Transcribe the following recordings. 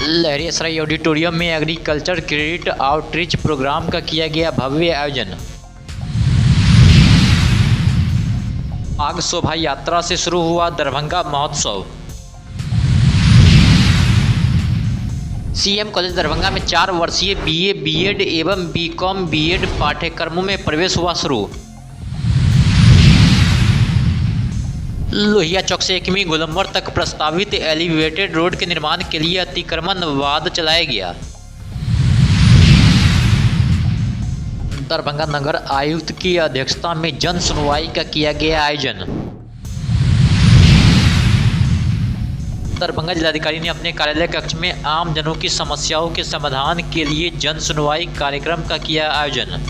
Laheriasarai auditorium में agriculture credit outreach programme का किया गया भव्य आयोजन। आग शोभा यात्रा से शुरू हुआ दरभंगा महोत्सव। सीएम कॉलेज दरभंगा में 4 वर्षीय बीए, बीएड एवं बीकॉम बीएड पाठ्यक्रमों में प्रवेश हुआ शुरू। लोहिया चौक से 1वीं गोलंबर तक प्रस्तावित एलिवेटेड रोड के निर्माण के लिए अतिक्रमण वाद चलाया गया। दरभंगा नगर आयुक्त की अध्यक्षता में जन सुनवाई का किया गया आयोजन। दरभंगा जिलाधिकारी ने अपने कार्यालय कक्ष में आम जनों की समस्याओं के समाधान के लिए जन सुनवाई कार्यक्रम का किया आयोजन।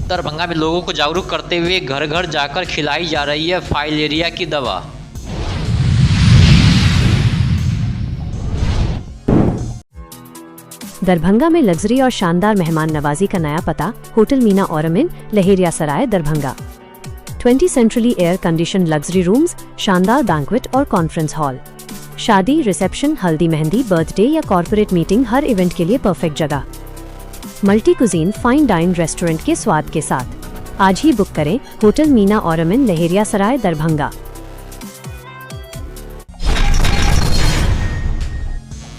दरभंगा में लोगों को जागरूक करते हुए घर घर जाकर खिलाई जा रही है फाइलेरिया की दवा। दरभंगा में लग्जरी और शानदार मेहमान नवाजी का नया पता, होटल मीना ऑरमिन, Laheriasarai, Darbhanga. 20 centrally air condition luxury rooms, शानदार बैंक्वेट और कॉन्फ्रेंस हॉल। शादी, रिसेप्शन, हल्दी मेहंदी, बर्थडे या कॉर्पोरेट मीटिंग, हर इवेंट के लिए परफेक्ट जगह। Multi cuisine fine dine restaurant के स्वाद के साथ। आज ही बुक करें होटल मीना ऑरमिन, Laheriasarai, Darbhanga.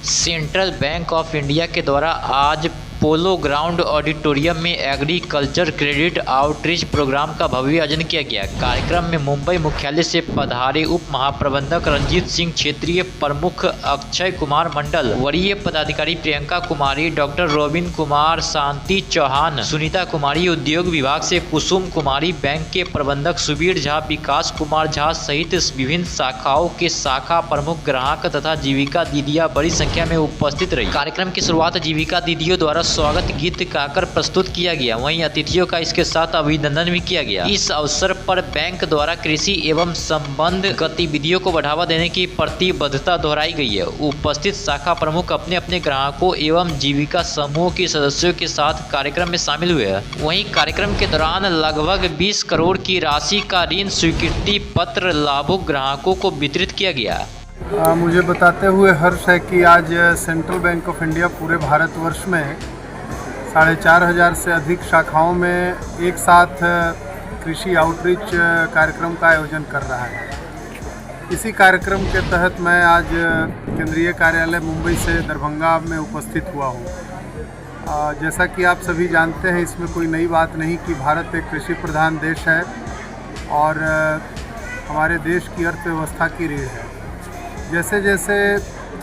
Central Bank of India के द्वारा आज पोलो ग्राउंड ऑडिटोरियम में एग्रीकल्चर क्रेडिट आउटरीच प्रोग्राम का भव्य आयोजन किया गया। कार्यक्रम में मुंबई मुख्यालय से पधारे उप महाप्रबंधक रंजीत सिंह, क्षेत्रीय प्रमुख अक्षय कुमार मंडल, वरीय पदाधिकारी प्रियंका कुमारी, डॉक्टर रोबिन कुमार, शांति चौहान, सुनीता कुमारी, उद्योग विभाग से कुसुम कुमारी, बैंक के प्रबंधक सुबीर झा, विकास कुमार झा सहित विभिन्न शाखाओं के शाखा प्रमुख, ग्राहक तथा जीविका दीदियां बड़ी संख्या में उपस्थित रही। कार्यक्रम की शुरुआत जीविका दीदियों द्वारा स्वागत गीत गाकर प्रस्तुत किया गया। वहीं अतिथियों का इसके साथ अभिनंदन भी किया गया। इस अवसर पर बैंक द्वारा कृषि एवं संबंध गतिविधियों को बढ़ावा देने की प्रतिबद्धता दोहराई गई है। उपस्थित शाखा प्रमुख अपने अपने ग्राहकों एवं जीविका समूह के सदस्यों के साथ कार्यक्रम में शामिल हुए। वहीं कार्यक्रम के दौरान लगभग 20 करोड़ की राशि का ऋण स्वीकृति पत्र लाभुक ग्राहकों को वितरित किया गया। मुझे बताते हुए हर्ष है कि आज सेंट्रल बैंक ऑफ इंडिया पूरे भारतवर्ष में 4,500 से अधिक शाखाओं में एक साथ कृषि आउटरीच कार्यक्रम का आयोजन कर रहा है। इसी कार्यक्रम के तहत मैं आज केंद्रीय कार्यालय मुंबई से दरभंगा में उपस्थित हुआ हूँ। जैसा कि आप सभी जानते हैं, इसमें कोई नई बात नहीं कि भारत एक कृषि प्रधान देश है और हमारे देश की अर्थव्यवस्था की रीढ़ है। जैसे जैसे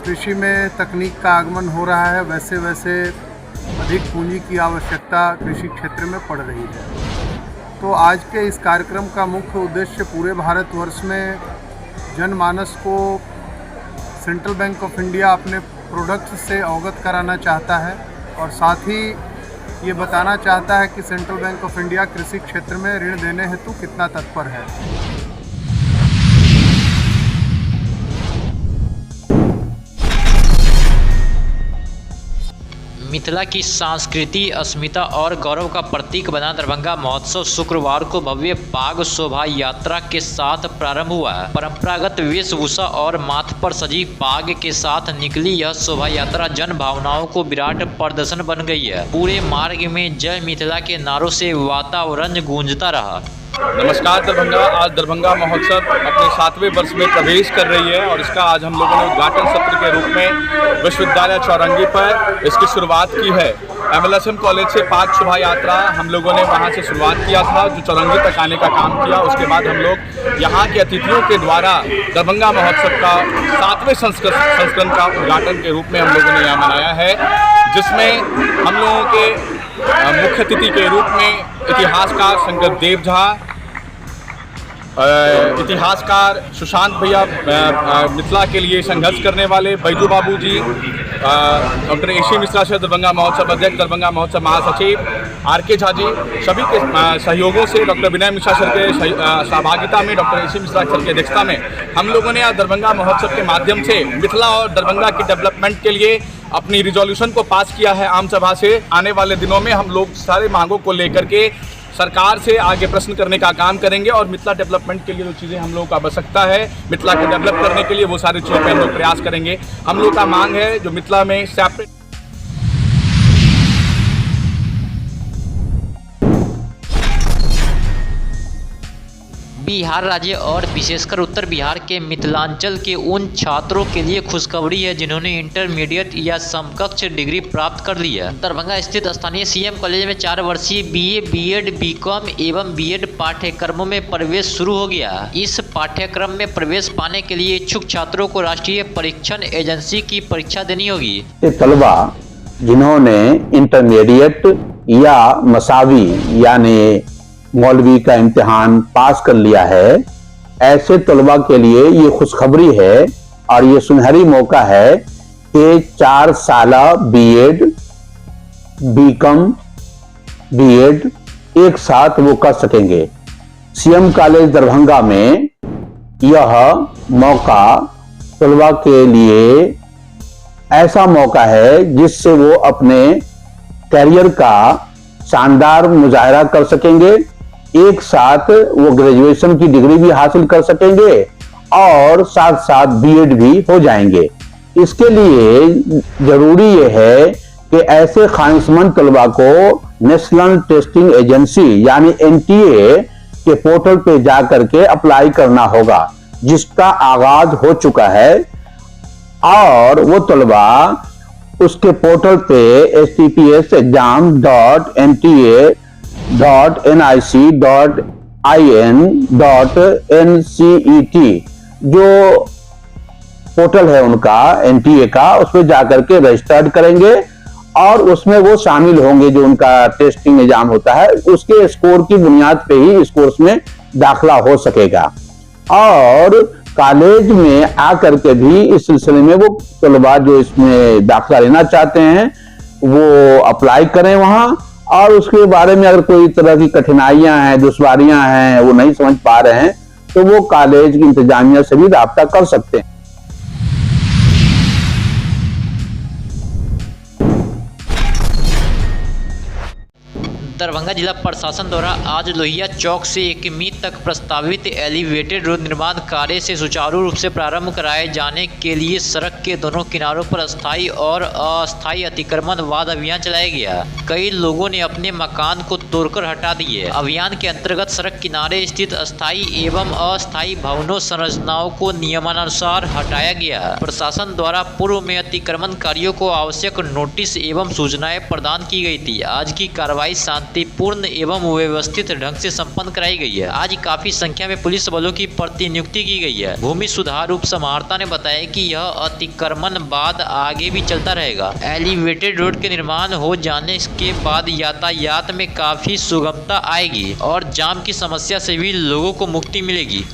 कृषि में तकनीक का आगमन हो रहा है, वैसे वैसे अधिक पूंजी की आवश्यकता कृषि क्षेत्र में पड़ रही है। तो आज के इस कार्यक्रम का मुख्य उद्देश्य पूरे भारतवर्ष में जनमानस को सेंट्रल बैंक ऑफ इंडिया अपने प्रोडक्ट से अवगत कराना चाहता है और साथ ही ये बताना चाहता है कि सेंट्रल बैंक ऑफ इंडिया कृषि क्षेत्र में ऋण देने हेतु कितना तत्पर है। मिथिला की सांस्कृति अस्मिता और गौरव का प्रतीक बना दरभंगा महोत्सव शुक्रवार को भव्य बाग शोभा यात्रा के साथ प्रारंभ हुआ। परंपरागत वेशभूषा और माथ पर सजी बाग के साथ निकली यह शोभा यात्रा जन भावनाओं को विराट प्रदर्शन बन गई है। पूरे मार्ग में जय मिथिला के नारों से वातावरण गूंजता रहा। नमस्कार दरभंगा। आज दरभंगा महोत्सव अपने 7वें वर्ष में प्रवेश कर रही है और इसका आज हम लोगों ने उद्घाटन सत्र के रूप में विश्वविद्यालय चौरंगी पर इसकी शुरुआत की है। MLSM कॉलेज से पाक शोभा यात्रा हम लोगों ने वहां से शुरुआत किया था, जो चौरंगी तक आने का काम किया। उसके बाद हम लोग यहाँ के अतिथियों के द्वारा दरभंगा महोत्सव का 7वें संस्करण का उद्घाटन के रूप में हम लोगों ने यहाँ मनाया है, जिसमें हम लोगों के मुख्य अतिथि के रूप में इतिहासकार शंकर देव झा, इतिहासकार सुशांत भैया, मिथिला के लिए संघर्ष करने वाले बैजू बाबू जी, डॉक्टर एसी मिश्रा से दरभंगा महोत्सव अध्यक्ष, दरभंगा महोत्सव महासचिव RK झा जी, सभी के सहयोगों से, डॉक्टर विनय मिश्रा सर के सहभागिता में, डॉक्टर एसी मिश्रा सर की अध्यक्षता में हम लोगों ने आज दरभंगा महोत्सव के माध्यम से मिथिला और दरभंगा की डेवलपमेंट के लिए अपनी रिजोल्यूशन को पास किया है। आम सभा से आने वाले दिनों में हम लोग सारे मांगों को लेकर के सरकार से आगे प्रश्न करने का काम करेंगे और मिथिला डेवलपमेंट के लिए जो चीज़ें हम लोगों को आवश्यकता है, मिथिला को डेवलप करने के लिए वो सारी चीज़ों पर हम लोग प्रयास करेंगे। हम लोग का मांग है जो मिथिला में सेपरेट बिहार राज्य और विशेषकर उत्तर बिहार के मिथिलांचल के उन छात्रों के लिए खुशखबरी है जिन्होंने इंटरमीडिएट या समकक्ष डिग्री प्राप्त कर ली है। दरभंगा स्थित स्थानीय सीएम कॉलेज में 4 वर्षीय बीए, बीएड, बीकॉम एवं बीएड पाठ्यक्रमों में प्रवेश शुरू हो गया। इस पाठ्यक्रम में प्रवेश पाने के लिए इच्छुक छात्रों को राष्ट्रीय परीक्षण एजेंसी की परीक्षा देनी होगी। तलबा जिन्होंने इंटरमीडिएट या मसावी यानी मौलवी का इम्तिहान पास कर लिया है, ऐसे तलबा के लिए ये खुशखबरी है और ये सुनहरी मौका है कि 4 साल बीएड, बीकॉम, बीएड एक साथ वो कर सकेंगे। सीएम कॉलेज दरभंगा में यह मौका तलबा के लिए ऐसा मौका है जिससे वो अपने करियर का शानदार मुजाहरा कर सकेंगे। एक साथ वो ग्रेजुएशन की डिग्री भी हासिल कर सकेंगे और साथ साथ बीएड भी हो जाएंगे। इसके लिए जरूरी ये है कि ऐसे ख्वाहिशमंद तलबा को नेशनल टेस्टिंग एजेंसी यानी एनटीए के पोर्टल पे जा करके अप्लाई करना होगा, जिसका आगाज हो चुका है। और वो तलबा उसके पोर्टल पे https://exam.nic.in.NCET जो पोर्टल है उनका एनटीए का, उस पर जाकर के रजिस्टर्ड करेंगे और उसमें वो शामिल होंगे। जो उनका टेस्टिंग एग्जाम होता है उसके स्कोर की बुनियाद पे ही इस कोर्स में दाखिला हो सकेगा। और कॉलेज में आकर के भी इस सिलसिले में वो तलबा जो इसमें दाखिला लेना चाहते हैं वो अप्लाई करें वहां। और उसके बारे में अगर कोई तरह की कठिनाइयां हैं, दुश्वारियां हैं, वो नहीं समझ पा रहे हैं तो वो कॉलेज की इंतजामिया से भी राब्ता कर सकते हैं। दरभंगा जिला प्रशासन द्वारा आज लोहिया चौक से 1 मी तक प्रस्तावित एलिवेटेड रोड निर्माण कार्य से सुचारू रूप से प्रारंभ कराए जाने के लिए सड़क के दोनों किनारों पर स्थायी और अस्थायी अतिक्रमण वाद अभियान चलाया गया। कई लोगों ने अपने मकान को तोड़कर हटा दिए। अभियान के अंतर्गत सड़क किनारे स्थित अस्थायी एवं अस्थायी भवनों संरचनाओं को नियमानुसार हटाया गया। प्रशासन द्वारा पूर्व में अतिक्रमणकारियों को आवश्यक नोटिस एवं सूचनाएं प्रदान की गई थी। आज की कार्रवाई शांतिपूर्ण एवं व्यवस्थित ढंग से संपन्न कराई गई है। आज काफी संख्या में पुलिस बलों की प्रतिनियुक्ति की गई है। भूमि सुधार उप समाहर्ता ने बताया कि यह अतिक्रमण बाद आगे भी चलता रहेगा। एलिवेटेड रोड के निर्माण हो जाने के बाद यातायात में काफी सुगमता आएगी और जाम की समस्या से भी लोगों को मुक्ति मिलेगी।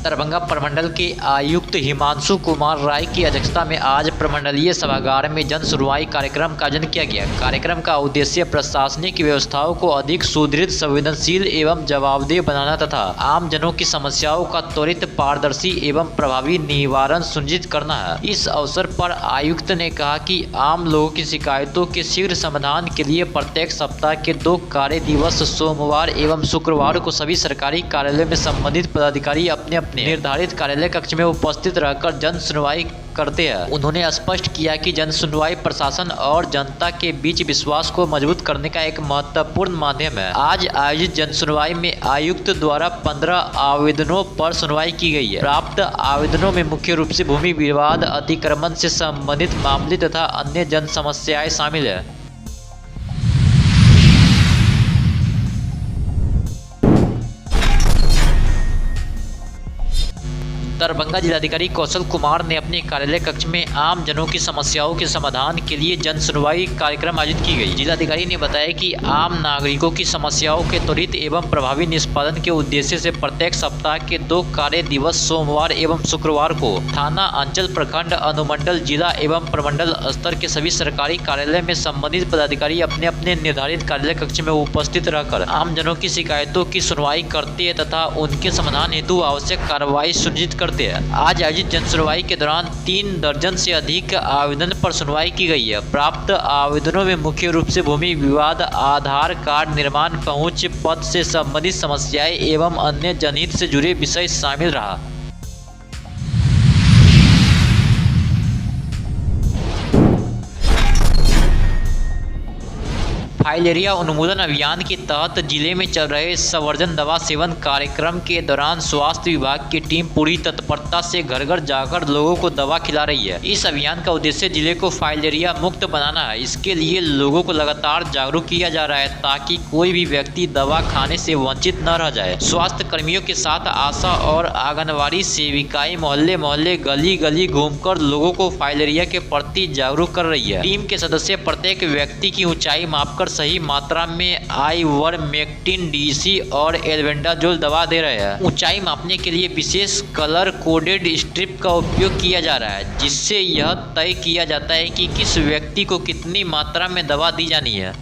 दरभंगा प्रमंडल के आयुक्त हिमांशु कुमार राय की अध्यक्षता में आज प्रमंडलीय सभागार में जन सुनवाई कार्यक्रम का आयोजन किया गया। कार्यक्रम का उद्देश्य प्रशासनिक व्यवस्थाओं को अधिक सुदृढ़, संवेदनशील एवं जवाबदेह बनाना तथा आम जनों की समस्याओं का त्वरित, पारदर्शी एवं प्रभावी निवारण सुनिश्चित करना है। इस अवसर पर आयुक्त ने कहा कि आम लोगों की शिकायतों के शीघ्र समाधान के लिए प्रत्येक सप्ताह के 2 कार्य दिवस सोमवार एवं शुक्रवार को सभी सरकारी कार्यालय में संबंधित पदाधिकारी अपने निर्धारित कार्यालय कक्ष में उपस्थित रहकर जन सुनवाई करते हैं। उन्होंने स्पष्ट किया कि जन सुनवाई प्रशासन और जनता के बीच विश्वास को मजबूत करने का एक महत्वपूर्ण माध्यम है। आज आयोजित जन सुनवाई में आयुक्त द्वारा 15 आवेदनों पर सुनवाई की गई है। प्राप्त आवेदनों में मुख्य रूप से भूमि विवाद, अतिक्रमण से संबंधित मामले तथा अन्य जन समस्याएं शामिल है। दरभंगा जिलाधिकारी कौशल कुमार ने अपने कार्यालय कक्ष में आम जनों की समस्याओं के समाधान के लिए जन सुनवाई कार्यक्रम आयोजित की गई। जिलाधिकारी ने बताया कि आम नागरिकों की समस्याओं के त्वरित एवं प्रभावी निष्पादन के उद्देश्य से प्रत्येक सप्ताह के 2 कार्य दिवस सोमवार एवं शुक्रवार को थाना, अंचल, प्रखंड, अनुमंडल, जिला एवं प्रमंडल स्तर के सभी सरकारी कार्यालय में संबंधित पदाधिकारी अपने अपने निर्धारित कार्यालय कक्ष में उपस्थित रहकर आम जनों की शिकायतों की सुनवाई करते तथा उनके समाधान हेतु आवश्यक कार्रवाई सुनिश्चित करते करते हैं। आज आयोजित जन सुनवाई के दौरान 3 दर्जन से अधिक आवेदन पर सुनवाई की गई है। प्राप्त आवेदनों में मुख्य रूप से भूमि विवाद, आधार कार्ड निर्माण, पहुंच पद से संबंधित समस्याएं एवं अन्य जनहित से जुड़े विषय शामिल रहा। फाइलेरिया उन्मूलन अभियान के तहत जिले में चल रहे संवर्धन दवा सेवन कार्यक्रम के दौरान स्वास्थ्य विभाग की टीम पूरी तत्परता से घर घर जाकर लोगों को दवा खिला रही है। इस अभियान का उद्देश्य जिले को फाइलेरिया मुक्त बनाना है। इसके लिए लोगों को लगातार जागरूक किया जा रहा है ताकि कोई भी व्यक्ति दवा खाने से वंचित न रह जाए। स्वास्थ्य कर्मियों के साथ आशा और आंगनबाड़ी सेविकाएं मोहल्ले मोहल्ले गली गली घूमकर लोगों को फाइलेरिया के प्रति जागरूक कर रही है। टीम के सदस्य प्रत्येक व्यक्ति की ऊंचाई मापकर सही मात्रा में आइवरमेक्टिन डीसी और एल्बेंडाजोल दवा दे रहे हैं। ऊंचाई मापने के लिए विशेष कलर कोडेड स्ट्रिप का उपयोग किया जा रहा है, जिससे यह तय किया जाता है कि किस व्यक्ति को कितनी मात्रा में दवा दी जानी है।